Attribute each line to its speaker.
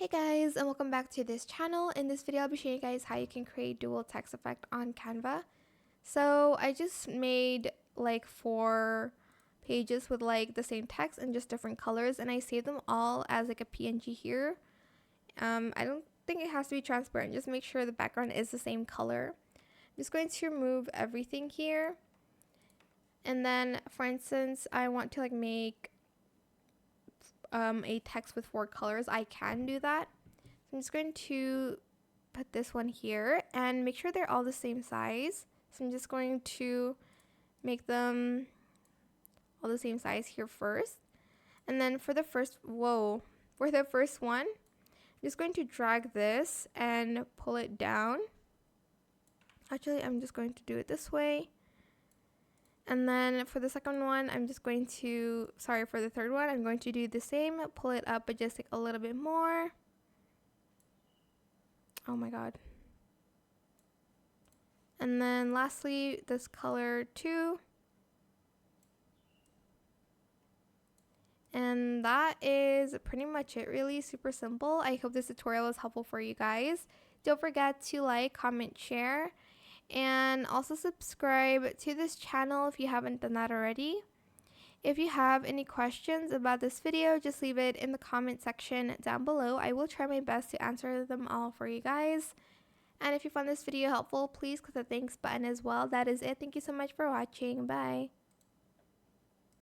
Speaker 1: Hey guys, and welcome back to this channel. In this video I'll be showing you guys how you can create dual text effect on Canva. So I just made like 4 pages with like the same text and just different colors, and I saved them all as like a PNG here. I don't think it has to be transparent, just make sure the background is the same color. I'm just going to remove everything here, and then for instance I want to like make a text with 4 colors. I can do that. So I'm just going to put this one here and make sure they're all the same size. So I'm just going to make them all the same size here first. And then for the first one, I'm just going to drag this and pull it down. Actually, I'm just going to do it this way. And then for the second one, for the third one, I'm going to do the same, pull it up, but just like a little bit more. Oh my god. And then lastly, this color too. And that is pretty much it, really super simple. I hope this tutorial was helpful for you guys. Don't forget to like, comment, share, and also subscribe to this channel if you haven't done that already. If you have any questions about this video, just leave it in the comment section down below. I will try my best to answer them all for you guys. And if you found this video helpful, please click the thanks button as well. That is it. Thank you so much for watching. Bye.